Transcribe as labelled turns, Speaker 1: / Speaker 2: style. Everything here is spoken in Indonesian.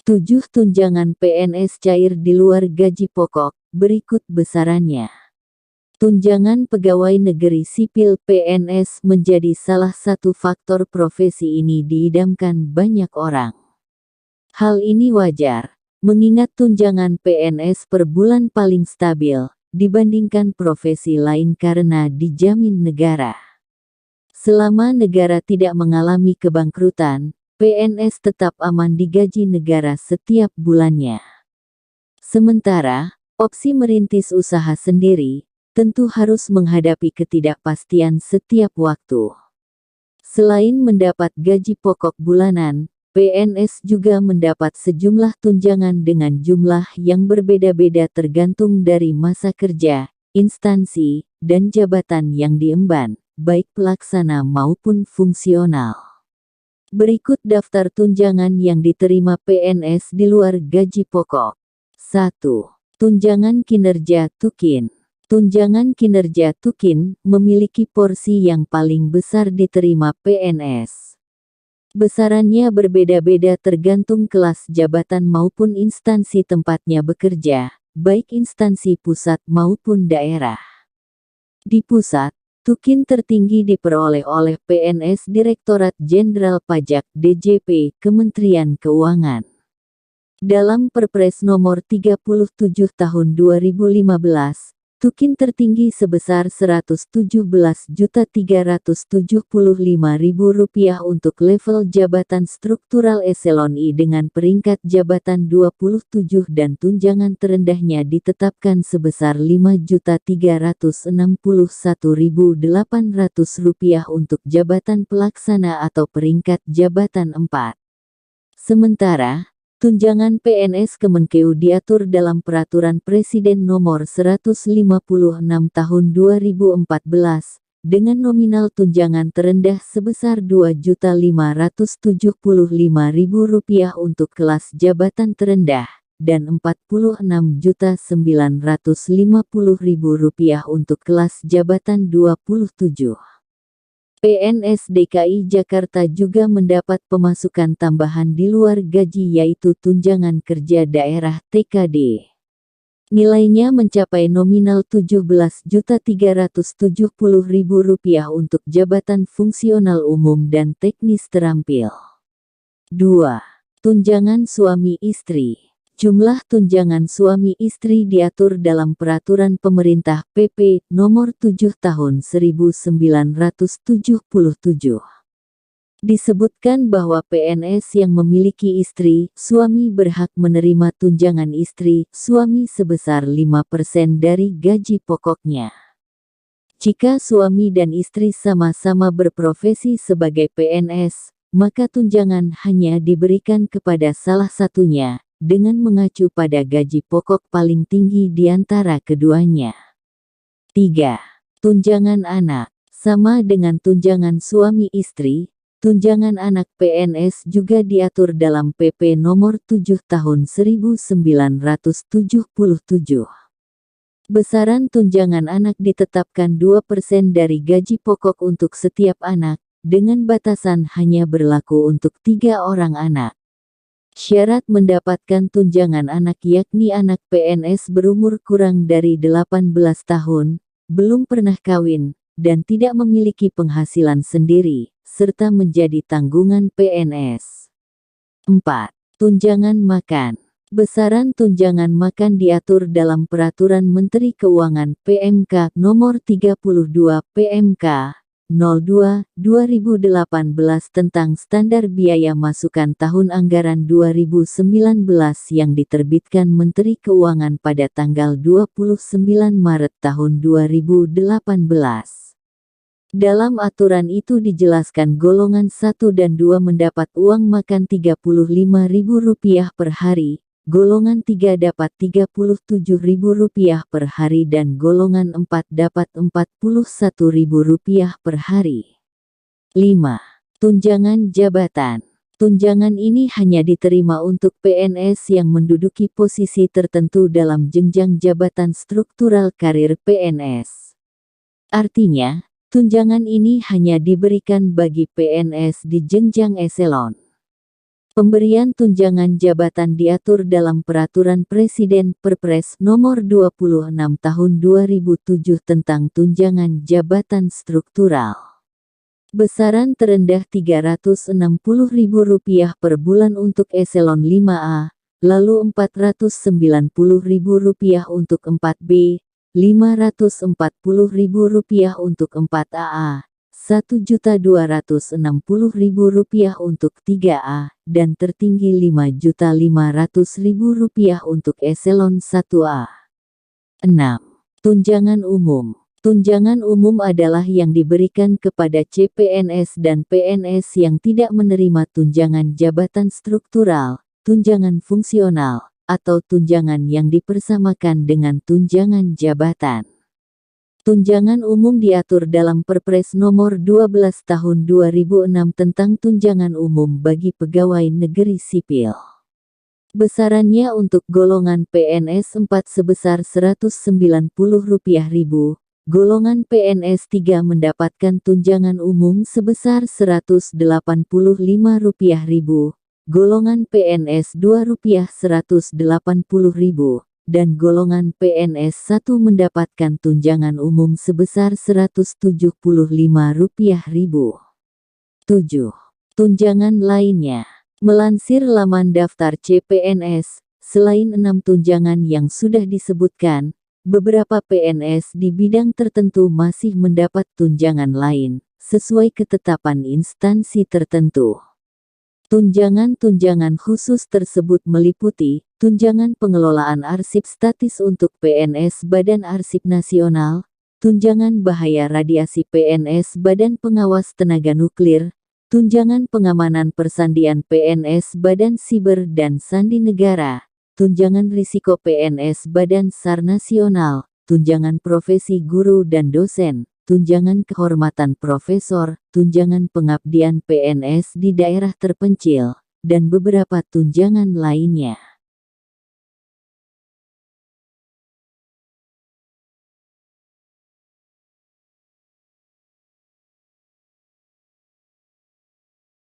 Speaker 1: 7. Tunjangan PNS cair di luar gaji pokok, berikut besarannya. Tunjangan pegawai negeri sipil (PNS) menjadi salah satu faktor profesi ini diidamkan banyak orang. Hal ini wajar, mengingat tunjangan PNS per bulan paling stabil dibandingkan profesi lain karena dijamin negara. Selama negara tidak mengalami kebangkrutan, PNS tetap aman digaji negara setiap bulannya. Sementara, opsi merintis usaha sendiri tentu harus menghadapi ketidakpastian setiap waktu. Selain mendapat gaji pokok bulanan, PNS juga mendapat sejumlah tunjangan dengan jumlah yang berbeda-beda tergantung dari masa kerja, instansi, dan jabatan yang diemban, baik pelaksana maupun fungsional. Berikut daftar tunjangan yang diterima PNS di luar gaji pokok. 1. Tunjangan kinerja Tukin. Tunjangan kinerja Tukin memiliki porsi yang paling besar diterima PNS. Besarannya berbeda-beda tergantung kelas jabatan maupun instansi tempatnya bekerja, baik instansi pusat maupun daerah. Di pusat, Tukin tertinggi diperoleh oleh PNS Direktorat Jenderal Pajak (DJP) Kementerian Keuangan. Dalam Perpres Nomor 37 Tahun 2015, Tukin tertinggi sebesar Rp11.375.000 untuk level jabatan struktural eselon I dengan peringkat jabatan 27 dan tunjangan terendahnya ditetapkan sebesar Rp5.361.800 untuk jabatan pelaksana atau peringkat jabatan 4. Sementara, tunjangan PNS Kemenkeu diatur dalam Peraturan Presiden Nomor 156 Tahun 2014, dengan nominal tunjangan terendah sebesar Rp2.575.000 untuk kelas jabatan terendah, dan Rp46.950.000 untuk kelas jabatan 27. PNS DKI Jakarta juga mendapat pemasukan tambahan di luar gaji yaitu tunjangan kerja daerah (TKD). Nilainya mencapai nominal Rp17.370.000 untuk jabatan fungsional umum dan teknis terampil. 2. Tunjangan suami istri. Jumlah tunjangan suami istri diatur dalam Peraturan Pemerintah PP Nomor 7 Tahun 1977. Disebutkan bahwa PNS yang memiliki istri, suami berhak menerima tunjangan istri, suami sebesar 5% dari gaji pokoknya. Jika suami dan istri sama-sama berprofesi sebagai PNS, maka tunjangan hanya diberikan kepada salah satunya, dengan mengacu pada gaji pokok paling tinggi di antara keduanya. 3. Tunjangan anak. Sama dengan tunjangan suami istri, tunjangan anak PNS juga diatur dalam PP Nomor 7 Tahun 1977. Besaran tunjangan anak ditetapkan 2% dari gaji pokok untuk setiap anak, dengan batasan hanya berlaku untuk 3 orang anak. Syarat mendapatkan tunjangan anak yakni anak PNS berumur kurang dari 18 tahun, belum pernah kawin, dan tidak memiliki penghasilan sendiri, serta menjadi tanggungan PNS. 4. Tunjangan makan. Besaran tunjangan makan diatur dalam Peraturan Menteri Keuangan (PMK) Nomor 32 PMK 02/2018 tentang standar biaya masukan tahun anggaran 2019 yang diterbitkan Menteri Keuangan pada tanggal 29 Maret tahun 2018. Dalam aturan itu dijelaskan golongan 1 dan 2 mendapat uang makan Rp35.000 per hari, golongan 3 dapat Rp37.000 per hari dan golongan 4 dapat Rp41.000 per hari. 5. Tunjangan jabatan. Tunjangan ini hanya diterima untuk PNS yang menduduki posisi tertentu dalam jenjang jabatan struktural karir PNS. Artinya, tunjangan ini hanya diberikan bagi PNS di jenjang eselon Pemberian tunjangan jabatan diatur dalam Peraturan Presiden Perpres Nomor 26 Tahun 2007 tentang tunjangan jabatan struktural. Besaran terendah Rp360.000 per bulan untuk eselon 5A, lalu Rp490.000 untuk 4B, Rp540.000 untuk 4AA, Rp1.260.000 untuk 3A, dan tertinggi Rp5.500.000 untuk eselon 1A. 6. Tunjangan umum. Tunjangan umum adalah yang diberikan kepada CPNS dan PNS yang tidak menerima tunjangan jabatan struktural, tunjangan fungsional, atau tunjangan yang dipersamakan dengan tunjangan jabatan. Tunjangan umum diatur dalam Perpres Nomor 12 Tahun 2006 tentang tunjangan umum bagi pegawai negeri sipil. Besarannya untuk golongan PNS 4 sebesar Rp190.000, golongan PNS 3 mendapatkan tunjangan umum sebesar Rp185.000, golongan PNS 2 Rp180.000. Dan golongan PNS 1 mendapatkan tunjangan umum sebesar Rp175.000. 7. Tunjangan lainnya. Melansir laman daftar CPNS, selain 6 tunjangan yang sudah disebutkan, beberapa PNS di bidang tertentu masih mendapat tunjangan lain, sesuai ketetapan instansi tertentu. Tunjangan-tunjangan khusus tersebut meliputi tunjangan pengelolaan arsip statis untuk PNS Badan Arsip Nasional, tunjangan bahaya radiasi PNS Badan Pengawas Tenaga Nuklir, tunjangan pengamanan persandian PNS Badan Siber dan Sandi Negara, tunjangan risiko PNS Badan SAR Nasional, tunjangan profesi guru dan dosen, tunjangan kehormatan profesor, tunjangan pengabdian PNS di daerah terpencil, dan beberapa tunjangan lainnya.